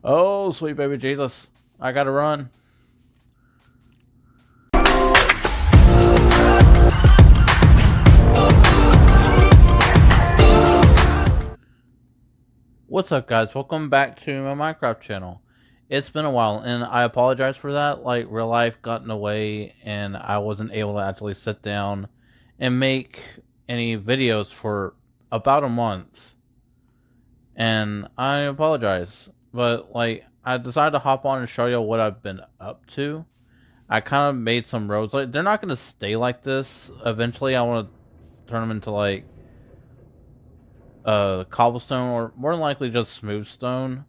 Oh, sweet baby Jesus. I gotta run. What's up, guys? Welcome back to my Minecraft channel. It's been a while, and I apologize for that. Like, real life got in the way, and I wasn't able to actually sit down and make any videos for about a month. And I apologize. But, like, I decided to hop on and show you what I've been up to. I kind of made some roads. Like, they're not going to stay like this. Eventually, I want to turn them into, like, cobblestone, or more than likely just smooth stone.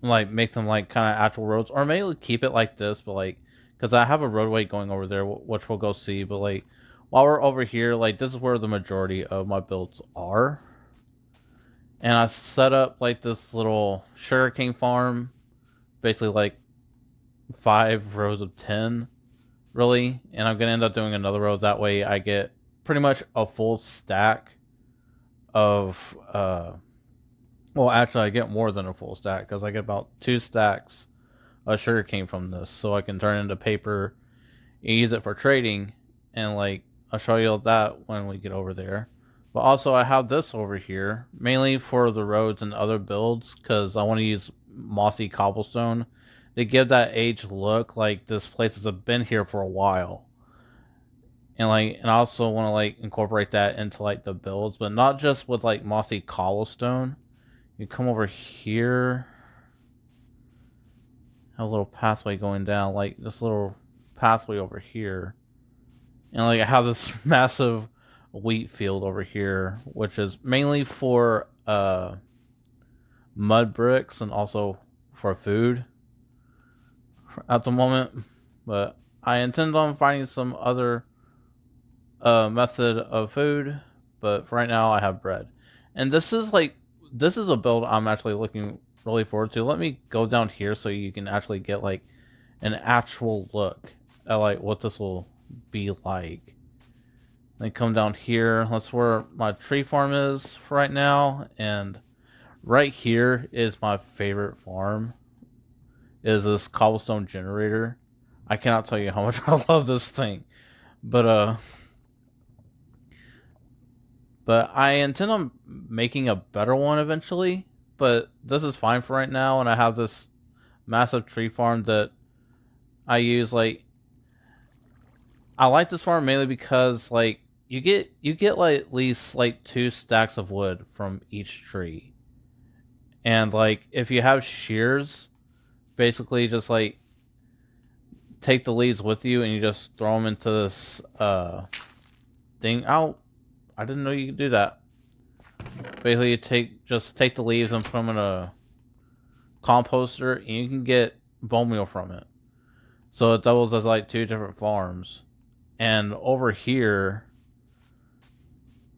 Like, make them like kind of actual roads, or maybe keep it like this, but like, because I have a roadway going over there, which we'll go see. But like, while we're over here, like, this is where the majority of my builds are. And I set up like this little sugarcane farm, basically like 5 rows of 10, really. And I'm gonna end up doing another row, that way I get pretty much a full stack of well, actually I get more than a full stack, because I get about 2 stacks of sugarcane from this, so I can turn it into paper and use it for trading. And like, I'll show you that when we get over there. But also I have this over here mainly for the roads and other builds, because I want to use mossy cobblestone to give that aged look, like this place has been here for a while. And like, and I also want to like incorporate that into like the builds, but not just with like mossy cobblestone. You come over here, have a little pathway going down, like this little pathway over here. And like, I have this massive wheat field over here, which is mainly for mud bricks and also for food at the moment. But I intend on finding some other method of food, but for right now I have bread. And this is a build I'm actually looking really forward to. Let me go down here so you can actually get like an actual look at like what this will be like. Then come down here. That's where my tree farm is for right now, and right here is my favorite farm. Is this cobblestone generator. I cannot tell you how much I love this thing. But I intend on making a better one eventually, but this is fine for right now. And I have this massive tree farm that I use. Like, I like this farm mainly because like you get like at least like 2 stacks of wood from each tree. And like, if you have shears, basically just like take the leaves with you and you just throw them into this thing out. I didn't know you could do that. Basically, you just take the leaves and put them in a composter, and you can get bone meal from it. So it doubles as like 2 different farms. And over here,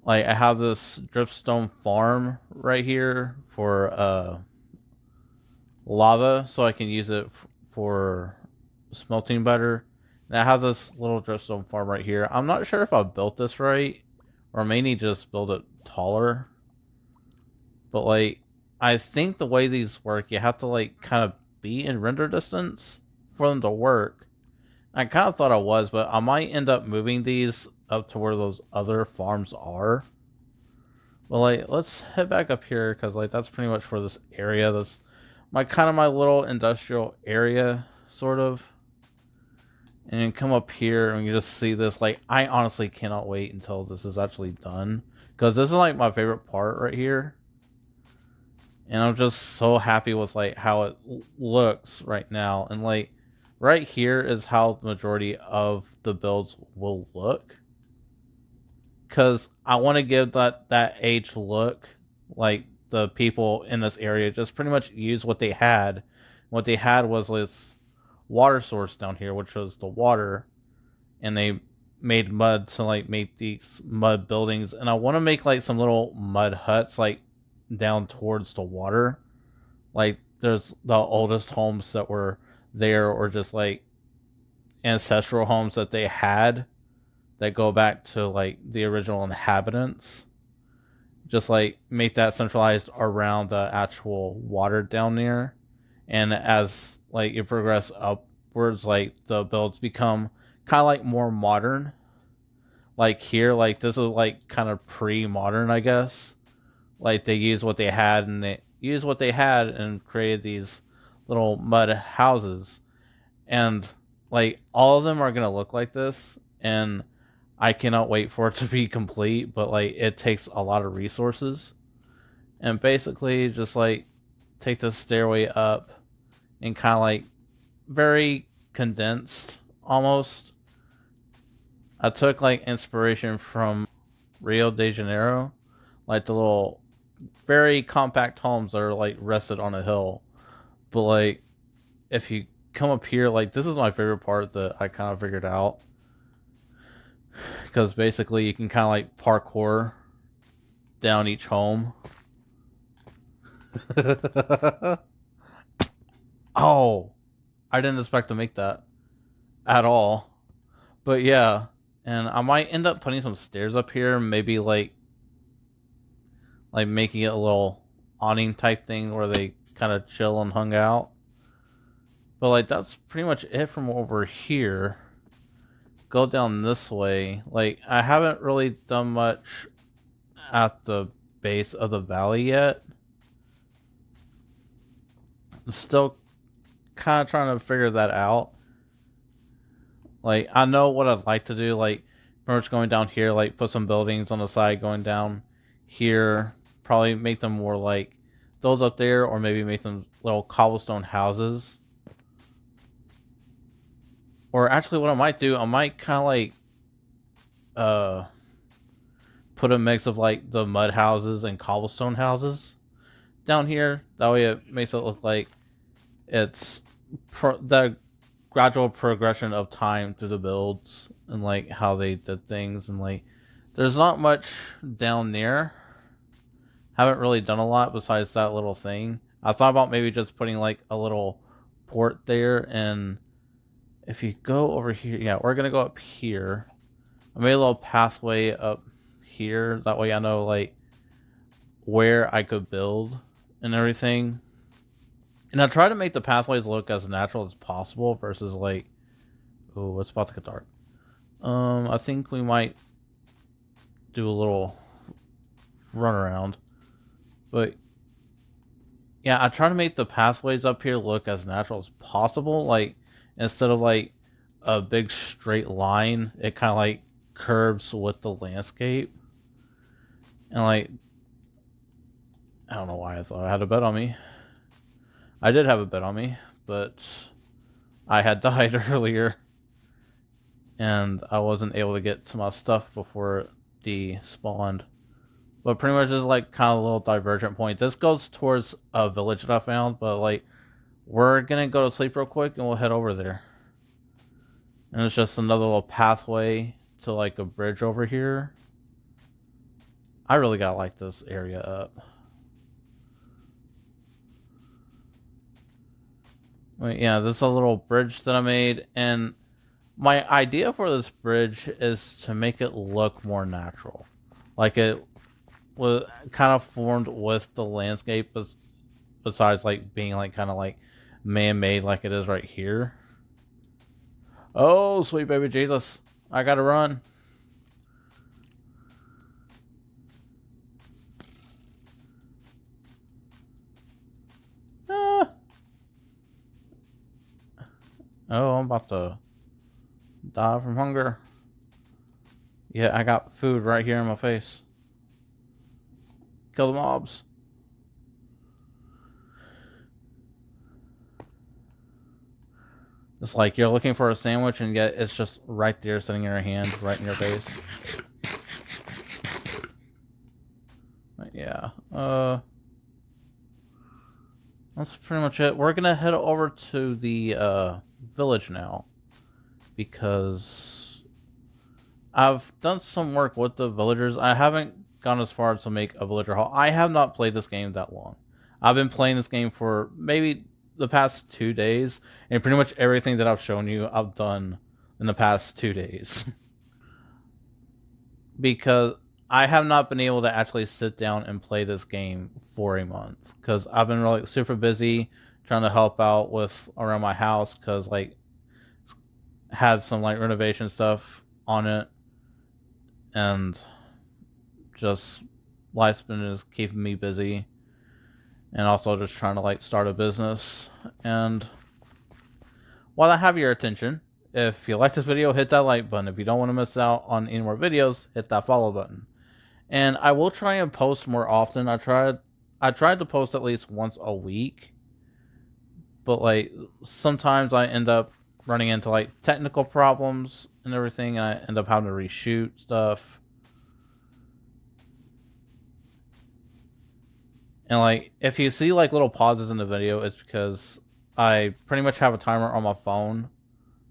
like, I have this dripstone farm right here for lava, so I can use it for smelting better. And I have this little dripstone farm right here. I'm not sure if I built this right, or maybe just build it taller. But like, I think the way these work, you have to like kind of be in render distance for them to work. I kind of thought I was, but I might end up moving these up to where those other farms are. But like, let's head back up here, because like, that's pretty much for this area. That's my little industrial area, sort of. And come up here and you just see this. Like, I honestly cannot wait until this is actually done, because this is like my favorite part right here. And I'm just so happy with like how it looks right now. And like, right here is how the majority of the builds will look, because I want to give that aged look. Like, the people in this area just pretty much use what they had. What they had was this water source down here, which was the water, and they made mud to like make these mud buildings. And I want to make like some little mud huts like down towards the water. Like, there's the oldest homes that were there, or just like ancestral homes that they had that go back to like the original inhabitants. just like make that centralized around the actual water down there. And as like you progress upwards, like the builds become kind of like more modern. Like here, like this is like kind of pre-modern, I guess. Like they use what they had and they used what they had and created these little mud houses. And like all of them are gonna look like this, and I cannot wait for it to be complete. But like it takes a lot of resources, and basically just like take the stairway up and kind of like very condensed almost. I took like inspiration from Rio de Janeiro, like the little very compact homes that are like rested on a hill. But like if you come up here, like this is my favorite part that I kind of figured out, because basically you can kind of like parkour down each home. Oh, I didn't expect to make that at all. But yeah, and I might end up putting some stairs up here, maybe like making it a little awning type thing where they kind of chill and hung out. But like that's pretty much it from over here. Go down this way. Like I haven't really done much at the base of the valley yet. I'm still kind of trying to figure that out. Like I know what I'd like to do, like pretty much going down here, like put some buildings on the side going down here, probably make them more like those up there, or maybe make them little cobblestone houses. Or actually what I might do, I might kind of like put a mix of like the mud houses and cobblestone houses down here. That way it makes it look like it's the gradual progression of time through the builds and like how they did things. And like there's not much down there. Haven't really done a lot besides that little thing. I thought about maybe just putting like a little port there. And if you go over here, yeah, we're gonna go up here. I made a little pathway up here, that way I know like where I could build and everything. And I try to make the pathways look as natural as possible versus like, oh, it's about to get dark. I think we might do a little run around. But yeah, I try to make the pathways up here look as natural as possible. Like instead of like a big straight line, it kind of like curves with the landscape. And like, I don't know why I thought I had a bet on me. I did have a bet on me, but I had died earlier. And I wasn't able to get to my stuff before it despawned. But pretty much is like kind of a little divergent point. This goes towards a village that I found, but like we're gonna go to sleep real quick and we'll head over there. And it's just another little pathway to like a bridge over here. I really gotta light this area up. But yeah, this is a little bridge that I made, and my idea for this bridge is to make it look more natural. Like it was kind of formed with the landscape, besides like being like kind of like man-made like it is right here. Oh, sweet baby Jesus. I gotta run. Ah. Oh, I'm about to die from hunger. Yeah, I got food right here in my face. Kill the mobs. It's like you're looking for a sandwich and yet it's just right there sitting in your hand, right in your face. But yeah, that's pretty much it. We're gonna head over to the village now, because I've done some work with the villagers. I haven't gone as far as to make a villager hall. I have not played this game that long. I've been playing this game for maybe the past 2 days, and pretty much everything that I've shown you, I've done in the past 2 days. Because I have not been able to actually sit down and play this game for a month because I've been really super busy trying to help out with around my house because like had some like renovation stuff on it, and just life's been just keeping me busy, and also just trying to like start a business. And while I have your attention, if you like this video, hit that like button. If you don't want to miss out on any more videos, hit that follow button. And I will try and post more often. I tried to post at least once a week, but like sometimes I end up running into like technical problems and everything, and I end up having to reshoot stuff. And like if you see like little pauses in the video, it's because I pretty much have a timer on my phone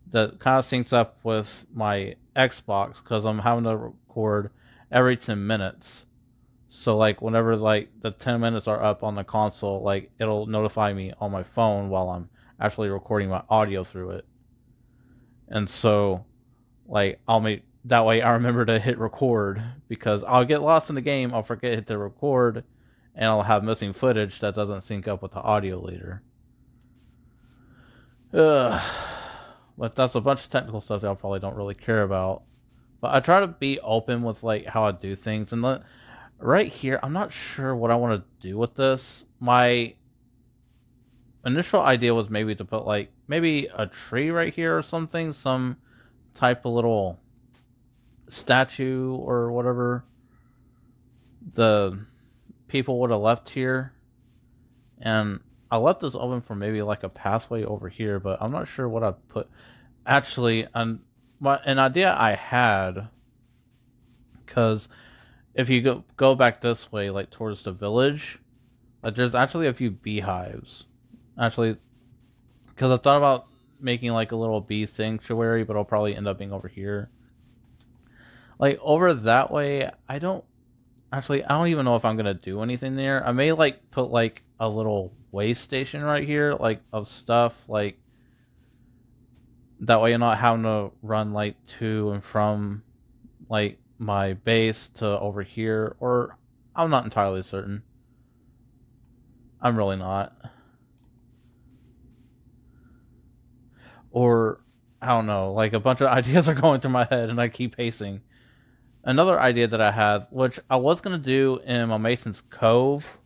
that kind of syncs up with my Xbox because I'm having to record every 10 minutes. So like whenever like the 10 minutes are up on the console, like it'll notify me on my phone while I'm actually recording my audio through it. And so like I'll make that way I remember to hit record because I'll get lost in the game, I'll forget to hit the record, and I'll have missing footage that doesn't sync up with the audio later. Ugh. But that's a bunch of technical stuff that I probably don't really care about. But I try to be open with like how I do things. And right here, I'm not sure what I want to do with this. My initial idea was maybe to put like maybe a tree right here or something, some type of little statue or whatever the people would have left here. And I left this open for maybe like a pathway over here, but I'm not sure what I put. Actually, an idea I had, because if you go back this way, like towards the village, like there's actually a few beehives. Actually, because I thought about making like a little bee sanctuary, but I'll probably end up being over here. Like over that way, I don't even know if I'm gonna do anything there. I may like put like a little way station right here, like of stuff, like that way you're not having to run like to and from like my base to over here, or I'm not entirely certain. I'm really not. Or I don't know, like a bunch of ideas are going through my head and I keep pacing. Another idea that I had, which I was gonna do in my Mason's Cove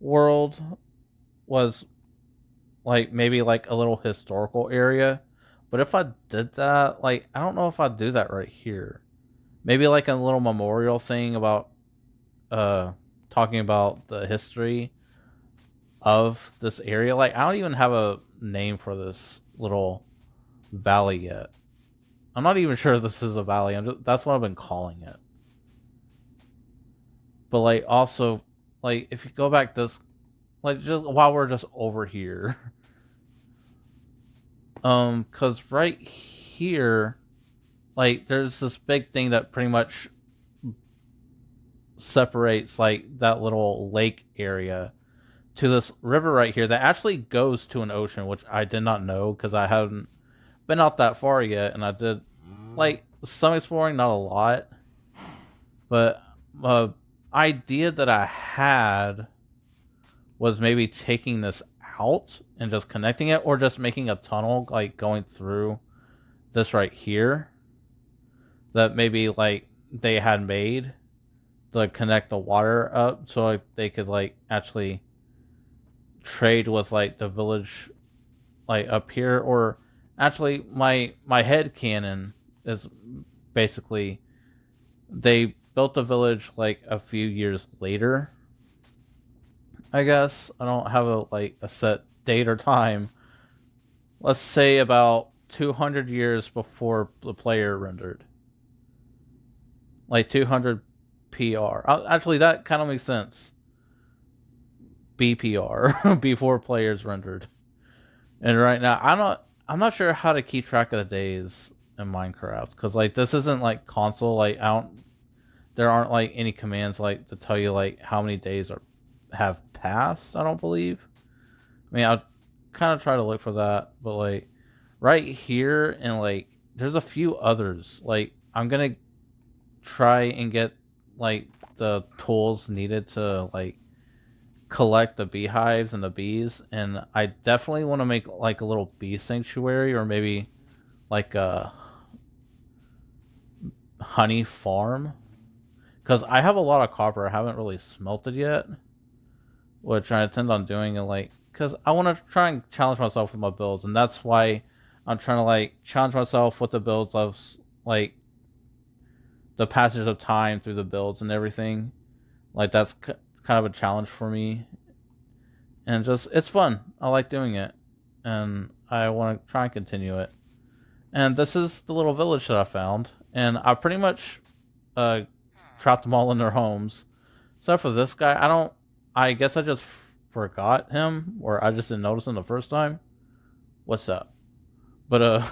world, was like maybe like a little historical area. But if I did that, like I don't know if I'd do that right here. Maybe like a little memorial thing about talking about the history of this area. Like I don't even have a name for this little valley yet. I'm not even sure if this is a valley. That's what I've been calling it. But like also, like if you go back this, like just while we're just over here, because right here, like there's this big thing that pretty much separates like that little lake area to this river right here that actually goes to an ocean, which I did not know because I haven't been out that far yet, and I did like some exploring, not a lot. But idea that I had was maybe taking this out and just connecting it, or just making a tunnel like going through this right here that maybe like they had made to connect the water up so like, they could like actually trade with like the village like up here. Or actually my head canon is basically they built the village like a few years later, I guess. I don't have a set date or time. Let's say about 200 years before the player rendered. Like 200 PR. Actually, that kind of makes sense. BPR, before players rendered. And right now, I'm not sure how to keep track of the days in Minecraft, because like this isn't like console. Like there aren't like any commands like to tell you like how many days have passed. I don't believe. I mean, I'll kind of try to look for that, but like right here and like there's a few others. Like I'm gonna try and get like the tools needed to like collect the beehives and the bees, and I definitely want to make like a little bee sanctuary or maybe like a honey farm because I have a lot of copper I haven't really smelted yet, which I intend on doing, and like because I want to try and challenge myself with my builds, and that's why I'm trying to like challenge myself with the builds of like the passage of time through the builds and everything. Like that's kind of a challenge for me, and just it's fun. I like doing it, and I want to try and continue it. And this is the little village that I found, and I pretty much trapped them all in their homes, except for this guy. I don't. I guess I just forgot him, or I just didn't notice him the first time. What's up? But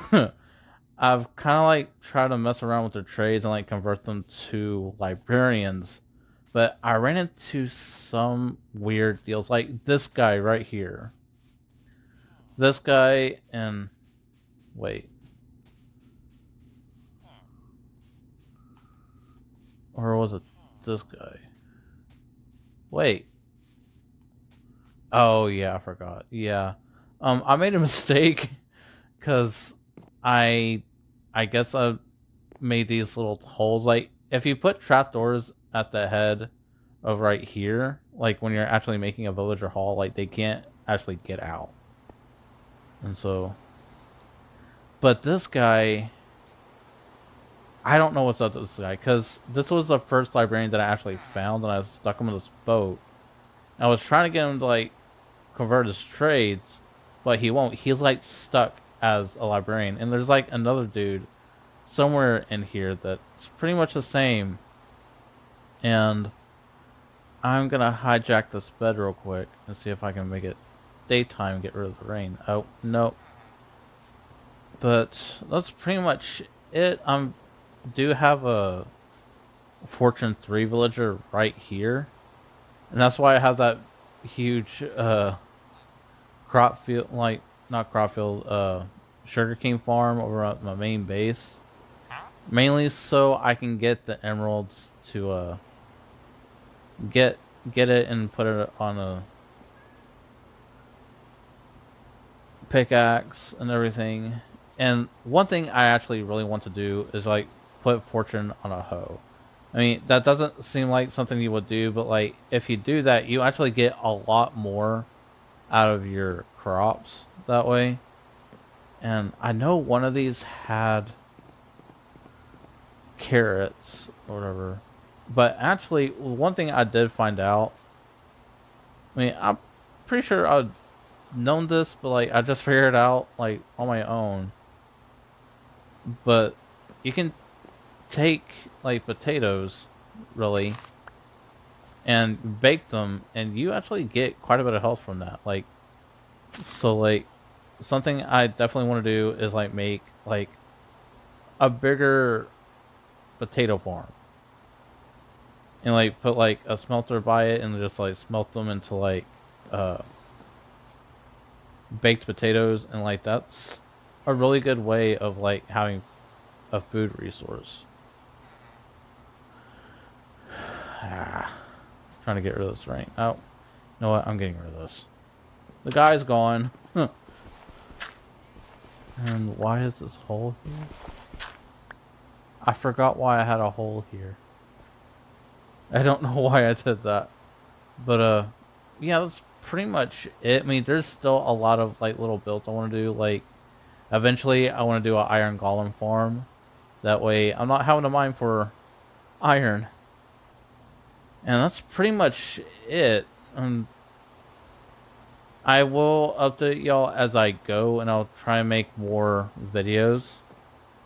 I've kind of like tried to mess around with their trades and like convert them to librarians, but I ran into some weird deals, like this guy right here. This guy and wait, or was it this guy? Wait. Oh yeah, I forgot. Yeah, I made a mistake because I I guess I made these little holes. Like, if you put trapdoors at the head of right here, like when you're actually making a villager hall, like they can't actually get out. And so, but this guy, I don't know what's up with this guy because this was the first librarian that I actually found, and I stuck him in this boat. I was trying to get him to like convert his trades, but he won't. He's like stuck as a librarian, and there's like another dude somewhere in here that's pretty much the same. And I'm gonna hijack this bed real quick and see if I can make it daytime and get rid of the rain. Oh no, but that's pretty much it. Do have a Fortune 3 villager right here, and that's why I have that huge crop field, like not crop field, sugarcane farm over at my main base. Mainly so I can get the emeralds to get it and put it on a pickaxe and everything. And one thing I actually really want to do is like put fortune on a hoe. I mean, that doesn't seem like something you would do, but like if you do that, you actually get a lot more out of your crops that way. And I know one of these had carrots or whatever, but actually one thing I did find out, I mean, I'm pretty sure I'd known this, but like I just figured it out like on my own. But you can take like potatoes really and bake them, and you actually get quite a bit of health from that. Like, so like something I definitely want to do is like make like a bigger potato farm and like put like a smelter by it and just like smelt them into like baked potatoes, and like that's a really good way of like having a food resource. Trying to get rid of this rain. Oh, you know what? I'm getting rid of this. The guy's gone. And why is this hole here? I forgot why I had a hole here. I don't know why I did that. But yeah, that's pretty much it. I mean, there's still a lot of like little builds I want to do. Like, eventually I want to do an iron golem farm. That way I'm not having to mine for iron. And that's pretty much it. I will update y'all as I go, and I'll try and make more videos.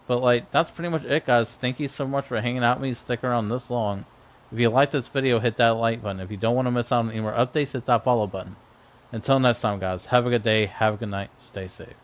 But like, that's pretty much it, guys. Thank you so much for hanging out with me, sticking around this long. If you like this video, hit that like button. If you don't want to miss out on any more updates, hit that follow button. Until next time, guys, have a good day, have a good night, stay safe.